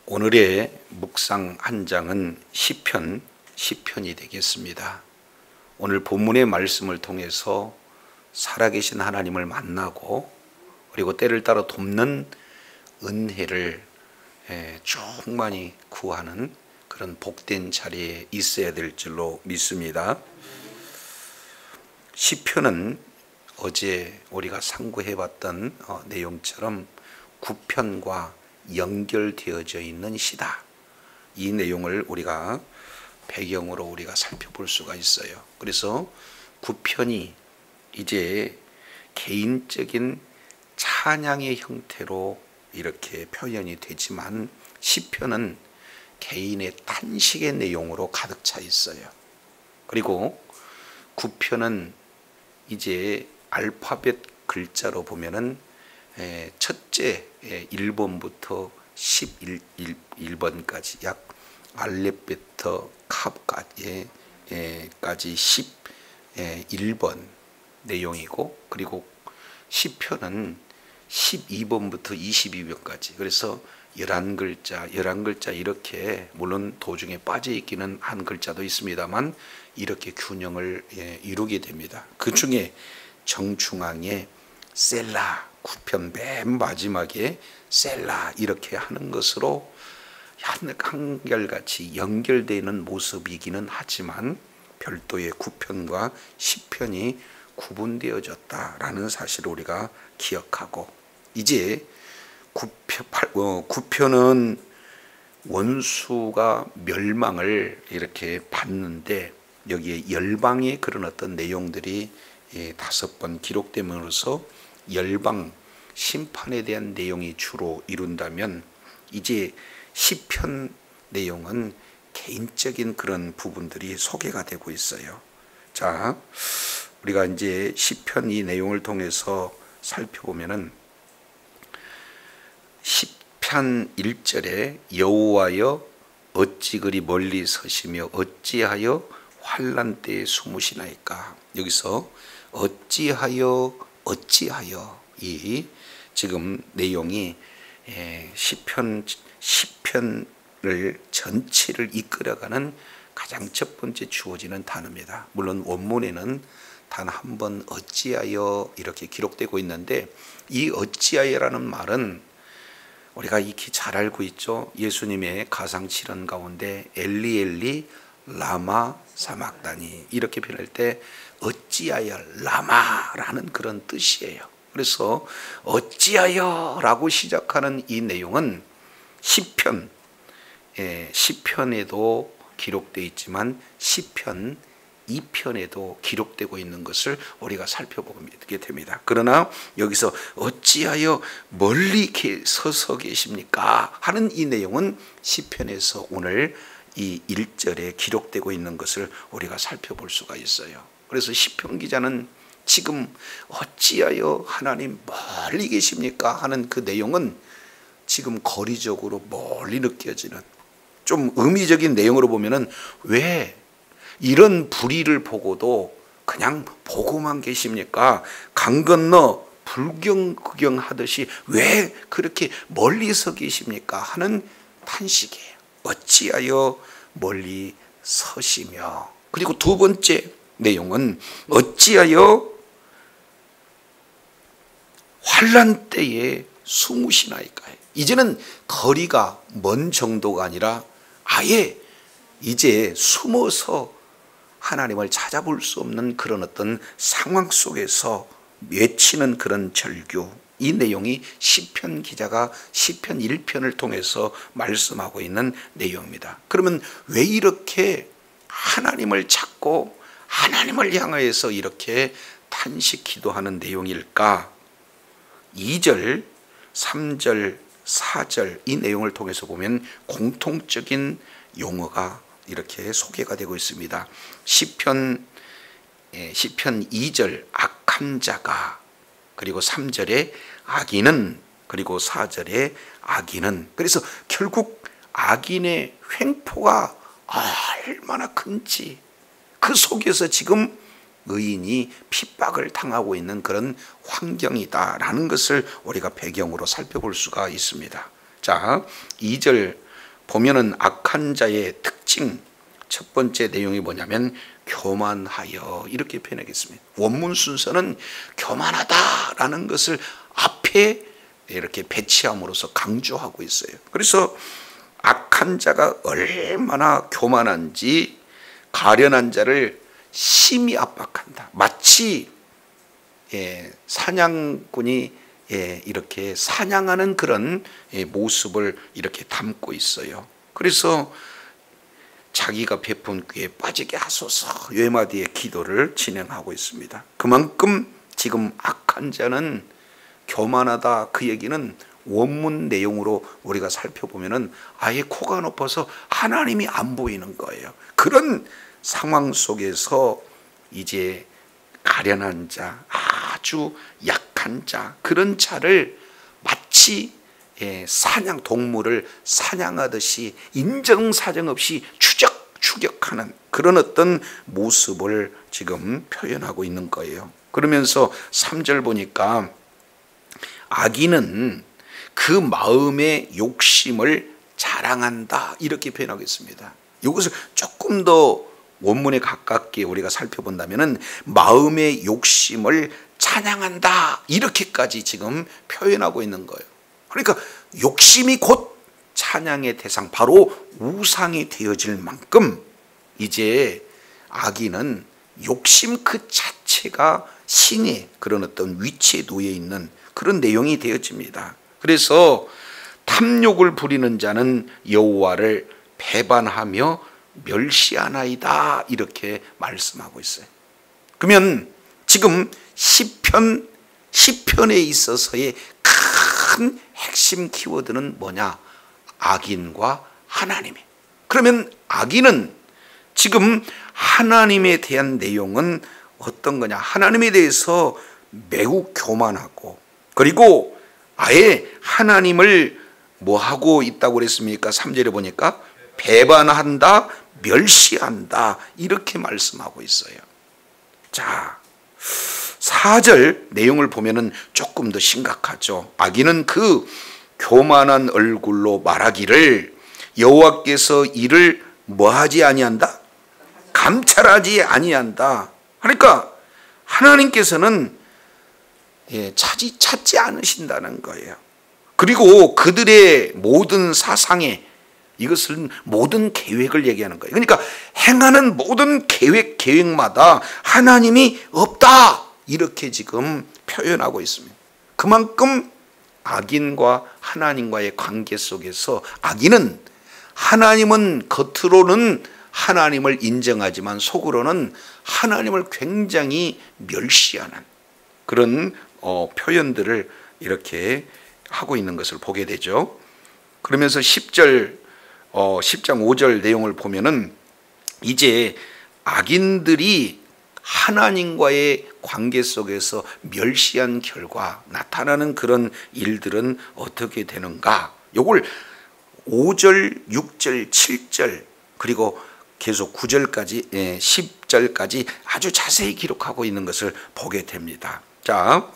오늘의 묵상 한 장은 시편이 되겠습니다. 오늘 본문의 말씀을 통해서 살아계신 하나님을 만나고 그리고 때를 따라 돕는 은혜를 충만히 구하는 그런 복된 자리에 있어야 될 줄로 믿습니다. 시편은 어제 우리가 상고해봤던 내용처럼 구편과 연결되어져 있는 시다. 이 내용을 우리가 배경으로 우리가 살펴볼 수가 있어요. 그래서 구편이 이제 개인적인 찬양의 형태로 이렇게 표현이 되지만 시편은 개인의 탄식의 내용으로 가득 차 있어요. 그리고 구편은 이제 알파벳 글자로 보면은 첫째 1번부터 11번까지 약 알렙부터 캅까지 11번 내용이고, 그리고 시편은 12번부터 22번까지 그래서 11글자 이렇게, 물론 도중에 빠져 있기는 한 글자도 있습니다만 이렇게 균형을 이루게 됩니다. 그 중에 정중앙에 셀라, 구편 맨 마지막에 셀라 이렇게 하는 것으로 한결같이 연결되는 모습이기는 하지만 별도의 구편과 시편이 구분되어졌다라는 사실을 우리가 기억하고, 이제 구편은 원수가 멸망을 이렇게 받는데 여기에 열방의 그런 어떤 내용들이 5번 기록됨으로써 열방 심판에 대한 내용이 주로 이룬다면, 이제 시편 내용은 개인적인 그런 부분들이 소개가 되고 있어요. 자, 우리가 이제 시편 이 내용을 통해서 살펴보면은 시편 1절에 여호와여 어찌 그리 멀리 서시며 어찌하여 환난 때에 숨으시나이까. 여기서 어찌하여 이 지금 내용이 시편을 전체를 이끌어가는 가장 첫 번째 주어지는 단어입니다. 물론 원문에는 단 한 번 어찌하여 이렇게 기록되고 있는데, 이 어찌하여라는 말은 우리가 익히 잘 알고 있죠. 예수님의 가상칠언 가운데 엘리 엘리 라마 사막다니 이렇게 표현할 때 어찌하여 라마라는 그런 뜻이에요. 그래서 어찌하여라고 시작하는 이 내용은 시편에도 기록되어 있지만 시편 2편에도 기록되고 있는 것을 우리가 살펴보게 됩니다. 그러나 여기서 어찌하여 멀리 서서 계십니까 하는 이 내용은 시편에서 오늘 이 1절에 기록되고 있는 것을 우리가 살펴볼 수가 있어요. 그래서 시편 기자는 지금 어찌하여 하나님 멀리 계십니까 하는 그 내용은 지금 거리적으로 멀리 느껴지는, 좀 의미적인 내용으로 보면은 왜 이런 불의를 보고도 그냥 보고만 계십니까? 강 건너 불경구경 하듯이 왜 그렇게 멀리서 계십니까 하는 탄식이에요. 어찌하여 멀리 서시며, 그리고 두 번째 내용은 어찌하여 환난 때에 숨으시나이까. 이제는 거리가 먼 정도가 아니라 아예 이제 숨어서 하나님을 찾아볼 수 없는 그런 어떤 상황 속에서 외치는 그런 절규, 이 내용이 시편 기자가 시편 1편을 통해서 말씀하고 있는 내용입니다. 그러면 왜 이렇게 하나님을 찾고 하나님을 향하여서 이렇게 탄식 기도하는 내용일까? 2절, 3절, 4절 이 내용을 통해서 보면 공통적인 용어가 이렇게 소개가 되고 있습니다. 시편 2절 악한 자가, 그리고 3절에 악인은, 그리고 4절에 악인은. 그래서 결국 악인의 횡포가 얼마나 큰지, 그 속에서 지금 의인이 핍박을 당하고 있는 그런 환경이다라는 것을 우리가 배경으로 살펴볼 수가 있습니다. 자, 2절 보면은 악한 자의 특징 첫 번째 내용이 뭐냐면 교만하여 이렇게 표현하겠습니다. 원문 순서는 교만하다라는 것을 앞에 이렇게 배치함으로써 강조하고 있어요. 그래서 악한 자가 얼마나 교만한지 가련한 자를 심히 압박한다. 마치 사냥꾼이 이렇게 사냥하는 그런 모습을 이렇게 담고 있어요. 그래서 자기가 베푼 꾀에 빠지게 하소서 뇌마디의 기도를 진행하고 있습니다. 그만큼 지금 악한 자는 교만하다, 그 얘기는 원문 내용으로 우리가 살펴보면은 아예 코가 높아서 하나님이 안 보이는 거예요. 그런 상황 속에서 이제 가련한 자, 아주 약한 자, 그런 자를 마치 사냥 동물을 사냥하듯이 인정사정 없이 추격하는 그런 어떤 모습을 지금 표현하고 있는 거예요. 그러면서 3절 보니까 악인은 그 마음의 욕심을 자랑한다 이렇게 표현하고 있습니다. 이것을 조금 더 원문에 가깝게 우리가 살펴본다면은 마음의 욕심을 찬양한다 이렇게까지 지금 표현하고 있는 거예요. 그러니까 욕심이 곧 찬양의 대상, 바로 우상이 되어질 만큼 이제 악인은 욕심 그 자체가 신의 그런 어떤 위치에 놓여 있는 그런 내용이 되어집니다. 그래서 탐욕을 부리는 자는 여호와를 배반하며 멸시하나이다 이렇게 말씀하고 있어요. 그러면 지금 시편에 있어서의 큰 핵심 키워드는 뭐냐? 악인과 하나님이. 그러면 악인은 지금 하나님에 대한 내용은 어떤 거냐? 하나님에 대해서 매우 교만하고, 그리고 아예 하나님을 뭐 하고 있다고 그랬습니까? 3절에 보니까 배반한다, 멸시한다 이렇게 말씀하고 있어요. 자, 4절 내용을 보면은 조금 더 심각하죠. 악인은 그 교만한 얼굴로 말하기를 여호와께서 이를 뭐하지 아니한다? 감찰하지 아니한다. 그러니까 하나님께서는 찾지 않으신다는 거예요. 그리고 그들의 모든 사상에, 이것은 모든 계획을 얘기하는 거예요. 그러니까 행하는 모든 계획마다 하나님이 없다 이렇게 지금 표현하고 있습니다. 그만큼 악인과 하나님과의 관계 속에서 악인은 하나님은 겉으로는 하나님을 인정하지만 속으로는 하나님을 굉장히 멸시하는 그런 표현들을 이렇게 하고 있는 것을 보게 되죠. 그러면서 10장 5절 내용을 보면은 이제 악인들이 하나님과의 관계 속에서 멸시한 결과 나타나는 그런 일들은 어떻게 되는가? 요걸 5절, 6절, 7절 그리고 계속 9절까지 10절까지 아주 자세히 기록하고 있는 것을 보게 됩니다. 자,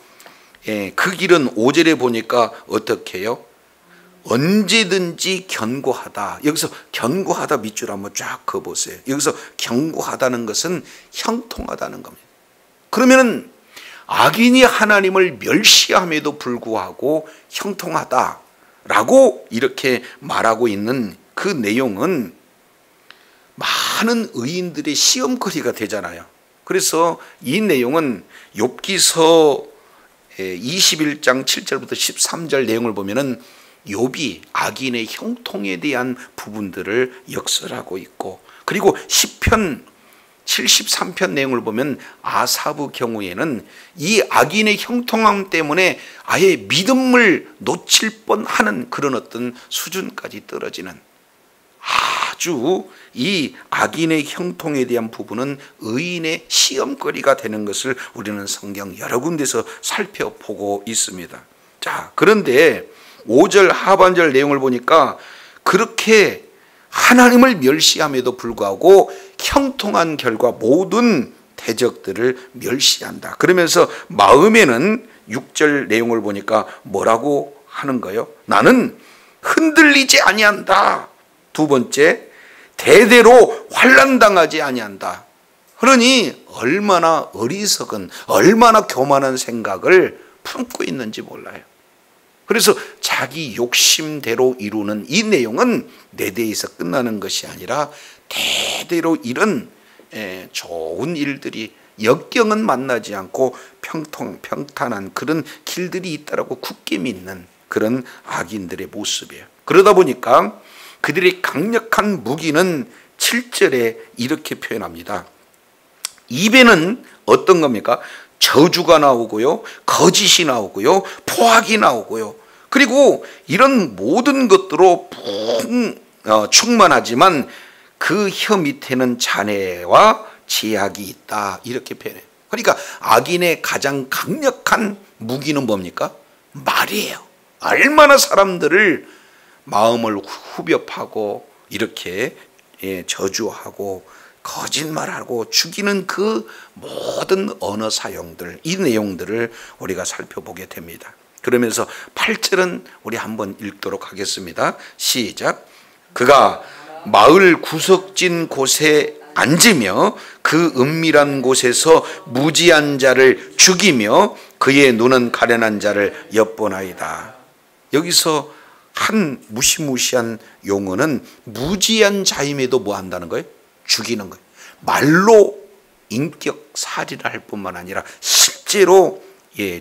그 길은 5절에 보니까 어떻게 해요? 언제든지 견고하다. 여기서 견고하다 밑줄 한번 쫙 그어보세요. 여기서 견고하다는 것은 형통하다는 겁니다. 그러면은 악인이 하나님을 멸시함에도 불구하고 형통하다라고 이렇게 말하고 있는 그 내용은 많은 의인들의 시험거리가 되잖아요. 그래서 이 내용은 욥기서 21장 7절부터 13절 내용을 보면은 욥이 악인의 형통에 대한 부분들을 역설하고 있고, 그리고 시편 73편 내용을 보면 아삽의 경우에는 이 악인의 형통함 때문에 아예 믿음을 놓칠 뻔하는 그런 어떤 수준까지 떨어지는, 아주 이 악인의 형통에 대한 부분은 의인의 시험거리가 되는 것을 우리는 성경 여러 군데서 살펴보고 있습니다. 자, 그런데 5절 하반절 내용을 보니까 그렇게 하나님을 멸시함에도 불구하고 형통한 결과 모든 대적들을 멸시한다. 그러면서 마음에는 6절 내용을 보니까 뭐라고 하는 거예요? 나는 흔들리지 아니한다. 두 번째, 대대로 환난당하지 아니한다. 그러니 얼마나 어리석은, 얼마나 교만한 생각을 품고 있는지 몰라요. 그래서 자기 욕심대로 이루는 이 내용은 내 대에서 끝나는 것이 아니라 대대로 이런 좋은 일들이, 역경은 만나지 않고 평탄한 그런 길들이 있다라고 굳게 믿는 그런 악인들의 모습이에요. 그러다 보니까 그들의 강력한 무기는 7절에 이렇게 표현합니다. 입에는 어떤 겁니까? 저주가 나오고요, 거짓이 나오고요, 포악이 나오고요. 그리고 이런 모든 것들로 충만하지만 그 혀 밑에는 잔해와 제약이 있다, 이렇게 표현해요. 그러니까 악인의 가장 강력한 무기는 뭡니까? 말이에요. 얼마나 사람들을 마음을 후벼파고 이렇게 저주하고 거짓말하고 죽이는 그 모든 언어 사용들, 이 내용들을 우리가 살펴보게 됩니다. 그러면서 8절은 우리 한번 읽도록 하겠습니다. 시작. 그가 마을 구석진 곳에 앉으며 그 은밀한 곳에서 무지한 자를 죽이며 그의 눈은 가련한 자를 엿보나이다. 여기서 한 무시무시한 용어는 무지한 자임에도 뭐 한다는 거예요? 죽이는 거예요. 말로 인격살이를 할 뿐만 아니라 실제로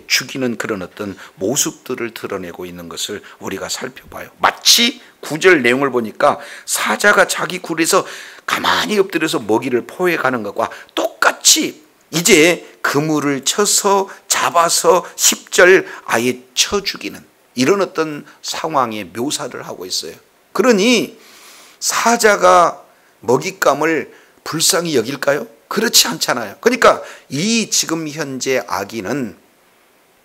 죽이는 그런 어떤 모습들을 드러내고 있는 것을 우리가 살펴봐요. 마치 9절 내용을 보니까 사자가 자기 굴에서 가만히 엎드려서 먹이를 포획하는 것과 똑같이 이제 그물을 쳐서 잡아서 10절 아예 쳐 죽이는 이런 어떤 상황의 묘사를 하고 있어요. 그러니 사자가 먹잇감을 불쌍히 여길까요? 그렇지 않잖아요. 그러니까 이 지금 현재 악인은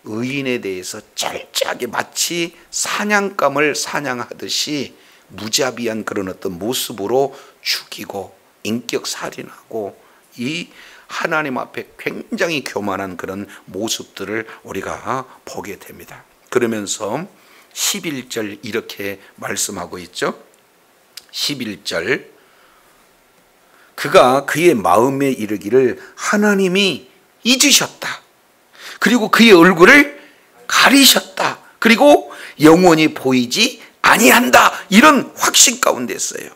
의인에 대해서 철저하게 마치 사냥감을 사냥하듯이 무자비한 그런 어떤 모습으로 죽이고 인격살인하고 이 하나님 앞에 굉장히 교만한 그런 모습들을 우리가 보게 됩니다. 그러면서 11절 이렇게 말씀하고 있죠. 11절, 그가 그의 마음에 이르기를 하나님이 잊으셨다. 그리고 그의 얼굴을 가리셨다. 그리고 영원히 보이지 아니한다. 이런 확신 가운데 있어요.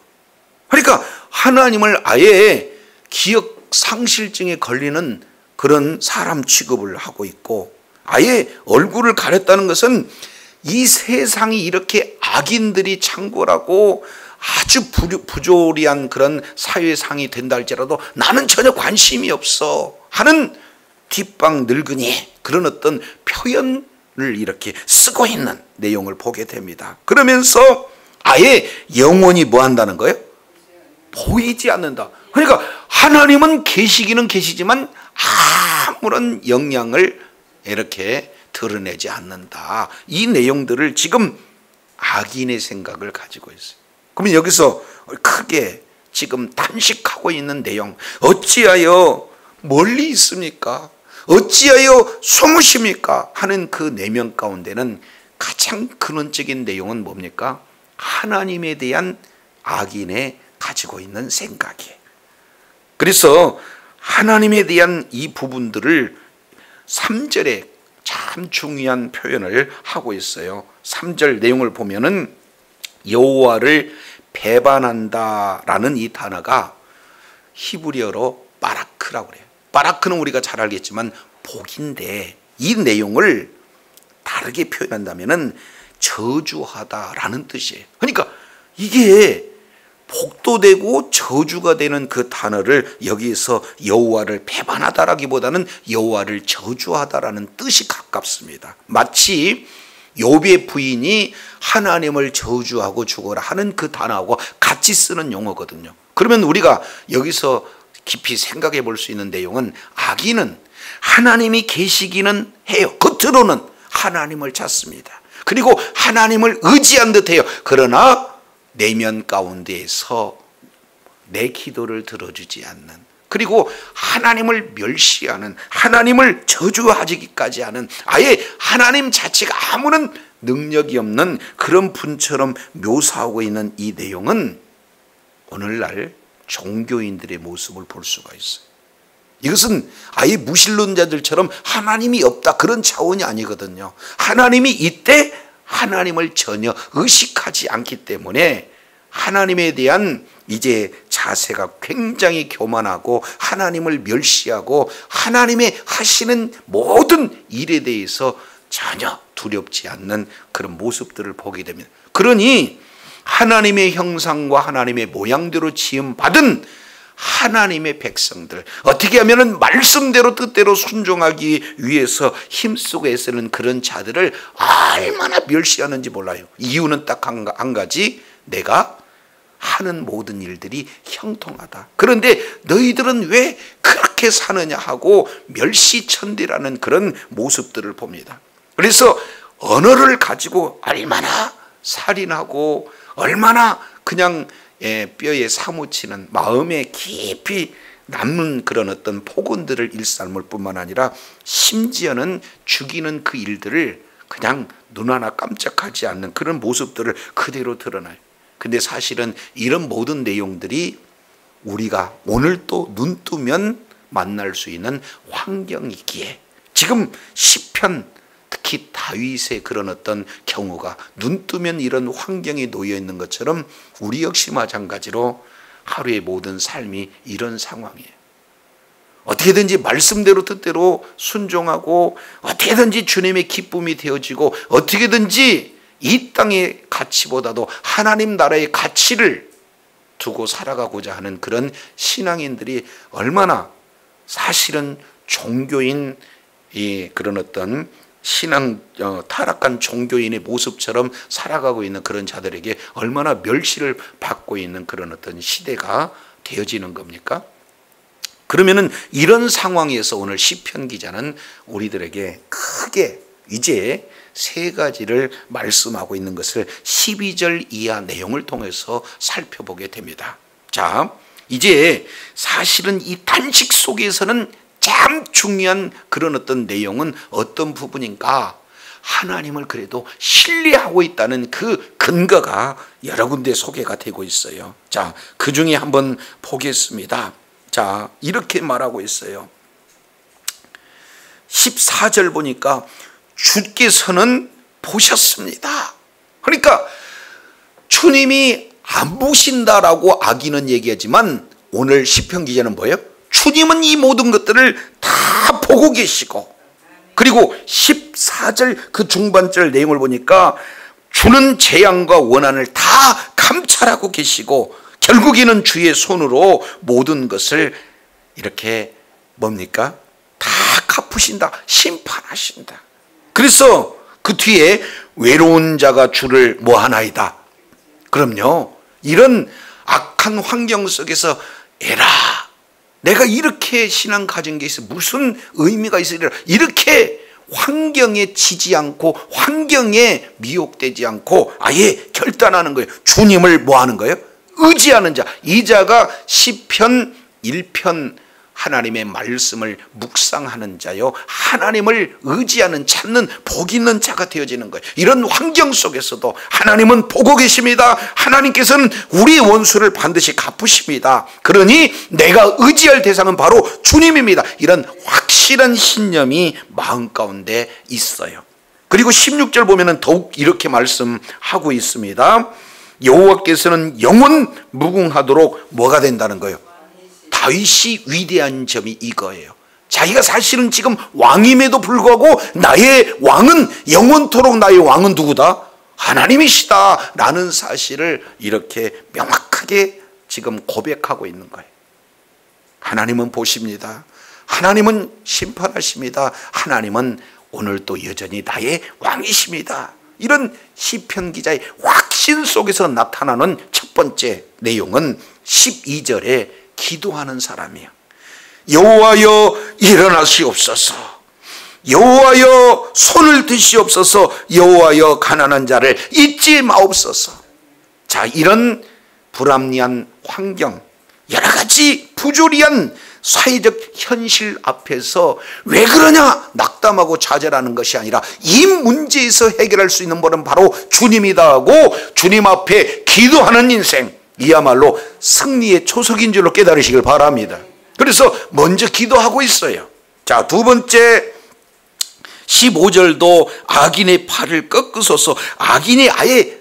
그러니까 하나님을 아예 기억 상실증에 걸리는 그런 사람 취급을 하고 있고, 아예 얼굴을 가렸다는 것은 이 세상이 이렇게 악인들이 창궐하고 아주 부조리한 그런 사회상이 된다 할지라도 나는 전혀 관심이 없어 하는 뒷방 늙은이 그런 어떤 표현을 이렇게 쓰고 있는 내용을 보게 됩니다. 그러면서 아예 영원히 뭐 한다는 거예요? 보이지 않는다. 그러니까 하나님은 계시기는 계시지만 아무런 영향을 이렇게 드러내지 않는다. 이 내용들을 지금 악인의 생각을 가지고 있어요. 그러면 여기서 크게 지금 단식하고 있는 내용, 어찌하여 멀리 있습니까? 어찌하여 숨으십니까? 하는 그 내면 가운데는 가장 근원적인 내용은 뭡니까? 하나님에 대한 악인의 가지고 있는 생각이에요. 그래서 하나님에 대한 이 부분들을 3절에 참 중요한 표현을 하고 있어요. 3절 내용을 보면은 여호와를 배반한다라는 이 단어가 히브리어로 바라크라고 그래요. 바라크는 우리가 잘 알겠지만 복인데, 이 내용을 다르게 표현한다면은 저주하다라는 뜻이에요. 그러니까 이게 복도 되고 저주가 되는 그 단어를 여기서 여호와를 배반하다라기보다는 여호와를 저주하다라는 뜻이 가깝습니다. 마치 욥의 부인이 하나님을 저주하고 죽어라 하는 그 단어하고 같이 쓰는 용어거든요. 그러면 우리가 여기서 깊이 생각해 볼 수 있는 내용은 악인은 하나님이 계시기는 해요. 겉으로는 하나님을 찾습니다. 그리고 하나님을 의지한 듯해요. 그러나 내면 가운데에서 내 기도를 들어주지 않는, 그리고 하나님을 멸시하는, 하나님을 저주하기까지 하는, 아예 하나님 자체가 아무런 능력이 없는 그런 분처럼 묘사하고 있는 이 내용은 오늘날 종교인들의 모습을 볼 수가 있어요. 이것은 아예 무신론자들처럼 하나님이 없다 그런 차원이 아니거든요. 하나님이 이때 하나님을 전혀 의식하지 않기 때문에 하나님에 대한 이제 자세가 굉장히 교만하고 하나님을 멸시하고 하나님의 하시는 모든 일에 대해서 전혀 두렵지 않는 그런 모습들을 보게 됩니다. 그러니 하나님의 형상과 하나님의 모양대로 지음받은 하나님의 백성들, 어떻게 하면 말씀대로 뜻대로 순종하기 위해서 힘쓰고 애쓰는 그런 자들을 얼마나 멸시하는지 몰라요. 이유는 딱 한 가지, 내가 하는 모든 일들이 형통하다. 그런데 너희들은 왜 그렇게 사느냐 하고 멸시천대라는 그런 모습들을 봅니다. 그래서 언어를 가지고 얼마나 살인하고 얼마나 그냥 뼈에 사무치는 마음에 깊이 남는 그런 어떤 폭언들을 일삼을 뿐만 아니라 심지어는 죽이는 그 일들을 그냥 눈 하나 깜짝하지 않는 그런 모습들을 그대로 드러나요. 근데 사실은 이런 모든 내용들이 우리가 오늘 또 눈 뜨면 만날 수 있는 환경이기에 지금 시편 특히 다윗의 그런 어떤 경우가 눈 뜨면 이런 환경에 놓여 있는 것처럼 우리 역시 마찬가지로 하루의 모든 삶이 이런 상황이에요. 어떻게든지 말씀대로 뜻대로 순종하고 어떻게든지 주님의 기쁨이 되어지고 어떻게든지 이 땅의 가치보다도 하나님 나라의 가치를 두고 살아가고자 하는 그런 신앙인들이 얼마나 사실은 종교인 그런 어떤 신앙 타락한 종교인의 모습처럼 살아가고 있는 그런 자들에게 얼마나 멸시를 받고 있는 그런 어떤 시대가 되어지는 겁니까? 그러면은 이런 상황에서 오늘 시편 기자는 우리들에게 크게 이제 세 가지를 말씀하고 있는 것을 12절 이하 내용을 통해서 살펴보게 됩니다. 자, 이제 사실은 이 단식 속에서는 참 중요한 그런 어떤 내용은 어떤 부분인가? 하나님을 그래도 신뢰하고 있다는 그 근거가 여러 군데 소개가 되고 있어요. 자, 그 중에 한번 보겠습니다. 자, 이렇게 말하고 있어요. 14절 보니까 주께서는 보셨습니다. 그러니까 주님이 안 보신다라고 악인은 얘기하지만 오늘 시편 기자는 뭐예요? 주님은 이 모든 것들을 다 보고 계시고, 그리고 14절 그 중반절 내용을 보니까 주는 재앙과 원한을 다 감찰하고 계시고 결국에는 주의 손으로 모든 것을 이렇게 뭡니까? 다 갚으신다, 심판하신다. 그래서 그 뒤에 외로운 자가 주를 뭐하나이다. 그럼요, 이런 악한 환경 속에서 에라, 내가 이렇게 신앙 가진 게 있어 무슨 의미가 있으리라, 이렇게 환경에 지지 않고 환경에 미혹되지 않고 아예 결단하는 거예요. 주님을 뭐 하는 거예요? 의지하는 자. 이 자가 시편 1편 하나님의 말씀을 묵상하는 자요, 하나님을 의지하는 찾는 복 있는 자가 되어지는 거예요. 이런 환경 속에서도 하나님은 보고 계십니다. 하나님께서는 우리 원수를 반드시 갚으십니다. 그러니 내가 의지할 대상은 바로 주님입니다. 이런 확실한 신념이 마음 가운데 있어요. 그리고 16절 보면은 더욱 이렇게 말씀하고 있습니다. 여호와께서는 영원 무궁하도록 뭐가 된다는 거예요? 다윗이 위대한 점이 이거예요. 자기가 사실은 지금 왕임에도 불구하고 나의 왕은 영원토록, 나의 왕은 누구다? 하나님이시다 라는 사실을 이렇게 명확하게 지금 고백하고 있는 거예요. 하나님은 보십니다. 하나님은 심판하십니다. 하나님은 오늘도 여전히 나의 왕이십니다. 이런 시편 기자의 확신 속에서 나타나는 첫 번째 내용은 12절에 기도하는 사람이에요. 여호와여 일어나시옵소서, 여호와여 손을 드시옵소서, 여호와여 가난한 자를 잊지 마옵소서. 자, 이런 불합리한 환경, 여러 가지 부조리한 사회적 현실 앞에서 왜 그러냐 낙담하고 좌절하는 것이 아니라 이 문제에서 해결할 수 있는 분은 바로 주님이다 하고 주님 앞에 기도하는 인생, 이야말로 승리의 초석인 줄로 깨달으시길 바랍니다. 그래서 먼저 기도하고 있어요. 자, 두 번째 15절도 악인의 팔을 꺾으소서, 악인이 아예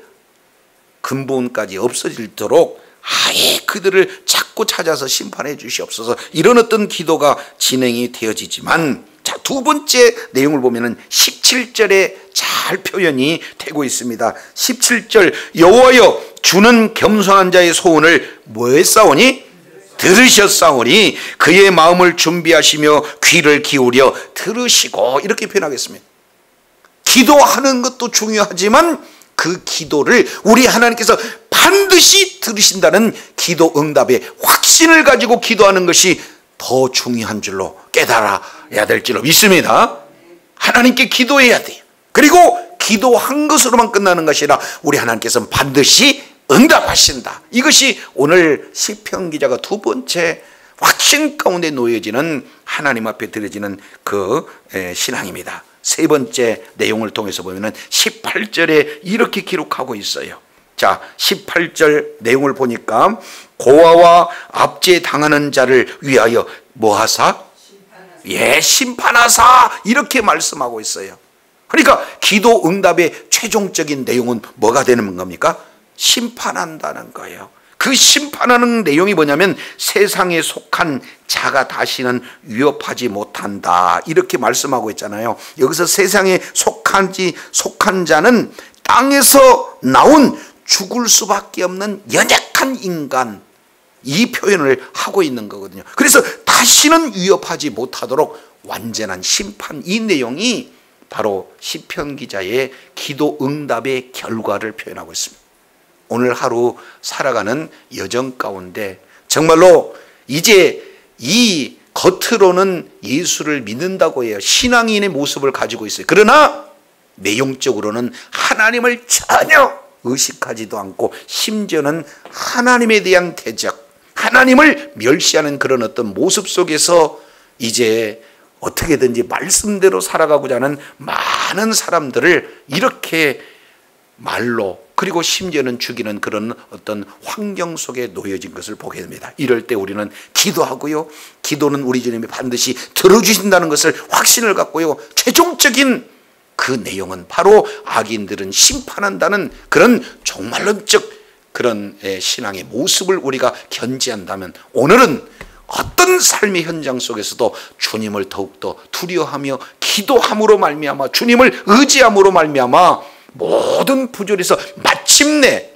근본까지 없어지도록 아예 그들을 자꾸 찾아서 심판해 주시옵소서, 이런 어떤 기도가 진행이 되어지지만, 자, 두 번째 내용을 보면은 17절에 잘 표현이 되고 있습니다. 17절, 여호와여 주는 겸손한 자의 소원을 뭐했사오니? 들으셨사오니 그의 마음을 준비하시며 귀를 기울여 들으시고, 이렇게 표현하겠습니다. 기도하는 것도 중요하지만 그 기도를 우리 하나님께서 반드시 들으신다는 기도 응답의 확신을 가지고 기도하는 것이 더 중요한 줄로 깨달아야 될 줄로 믿습니다. 하나님께 기도해야 돼요. 그리고 기도한 것으로만 끝나는 것이 아니라 우리 하나님께서는 반드시 응답하신다. 이것이 오늘 시편 기자가 두 번째 확신 가운데 놓여지는 하나님 앞에 드려지는 그 신앙입니다. 세 번째 내용을 통해서 보면은 18절에 이렇게 기록하고 있어요. 자, 18절 내용을 보니까 고아와 압제 당하는 자를 위하여 뭐하사? 심판하사, 이렇게 말씀하고 있어요. 그러니까 기도 응답의 최종적인 내용은 뭐가 되는 겁니까? 심판한다는 거예요. 그 심판하는 내용이 뭐냐면 세상에 속한 자가 다시는 위협하지 못한다, 이렇게 말씀하고 있잖아요. 여기서 세상에 속한 자는 땅에서 나온 죽을 수밖에 없는 연약한 인간, 이 표현을 하고 있는 거거든요. 그래서 다시는 위협하지 못하도록 완전한 심판, 이 내용이 바로 시편 기자의 기도 응답의 결과를 표현하고 있습니다. 오늘 하루 살아가는 여정 가운데 정말로 이제 이 겉으로는 예수를 믿는다고 해요. 신앙인의 모습을 가지고 있어요. 그러나 내용적으로는 하나님을 전혀 의식하지도 않고, 심지어는 하나님에 대한 대적, 하나님을 멸시하는 그런 어떤 모습 속에서 이제 어떻게든지 말씀대로 살아가고자 하는 많은 사람들을 이렇게 말로, 그리고 심지어는 죽이는 그런 어떤 환경 속에 놓여진 것을 보게 됩니다. 이럴 때 우리는 기도하고요, 기도는 우리 주님이 반드시 들어주신다는 것을 확신을 갖고요, 최종적인 그 내용은 바로 악인들은 심판한다는 그런 종말론적 그런 신앙의 모습을 우리가 견지한다면, 오늘은 어떤 삶의 현장 속에서도 주님을 더욱더 두려워하며 기도함으로 말미암아, 주님을 의지함으로 말미암아 모든 부조리에서 마침내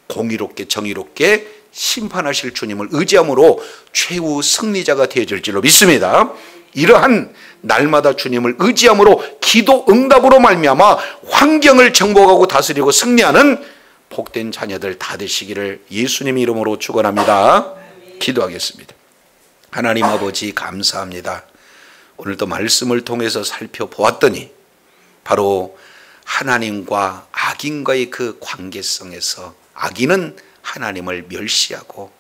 공의롭게 정의롭게 심판하실 주님을 의지함으로 최후 승리자가 되어질 줄로 믿습니다. 이러한 날마다 주님을 의지함으로 기도 응답으로 말미암아 환경을 정복하고 다스리고 승리하는 복된 자녀들 다 되시기를 예수님 이름으로 축원합니다. 기도하겠습니다. 하나님 아버지, 감사합니다. 오늘도 말씀을 통해서 살펴보았더니 바로 하나님과 악인과의 그 관계성에서 악인은 하나님을 멸시하고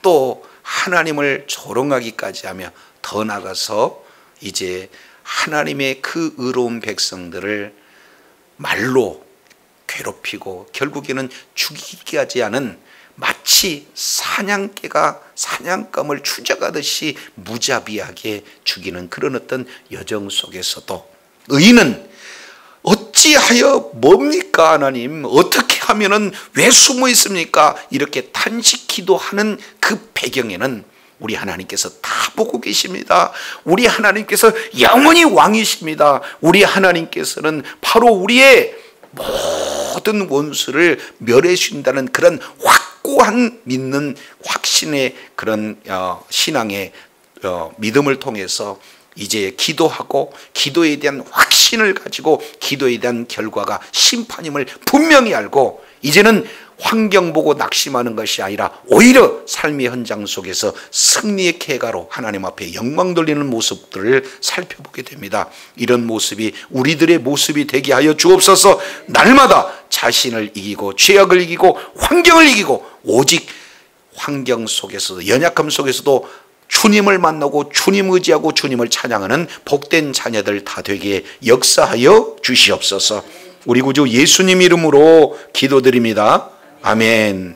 또 하나님을 조롱하기까지 하며, 더 나아가서 이제 하나님의 그 의로운 백성들을 말로 괴롭히고 결국에는 죽이게 하는, 마치 사냥개가 사냥감을 추적하듯이 무자비하게 죽이는 그런 어떤 여정 속에서도 의인은 어찌하여 뭡니까 하나님, 어떻게 하면은 왜 숨어 있습니까, 이렇게 탄식기도하는 그 배경에는 우리 하나님께서 다 보고 계십니다. 우리 하나님께서 영원히 왕이십니다. 우리 하나님께서는 바로 우리의 모든 원수를 멸해 주신다는 그런 확고한 믿는 확신의 그런 신앙의 믿음을 통해서 이제 기도하고 기도에 대한 확신을 가지고 기도에 대한 결과가 심판임을 분명히 알고, 이제는 환경 보고 낙심하는 것이 아니라 오히려 삶의 현장 속에서 승리의 쾌가로 하나님 앞에 영광 돌리는 모습들을 살펴보게 됩니다. 이런 모습이 우리들의 모습이 되게 하여 주옵소서. 날마다 자신을 이기고 죄악을 이기고 환경을 이기고, 오직 환경 속에서도 연약함 속에서도 주님을 만나고 주님 의지하고 주님을 찬양하는 복된 자녀들 다 되게 역사하여 주시옵소서. 우리 구주 예수님 이름으로 기도드립니다. 아멘.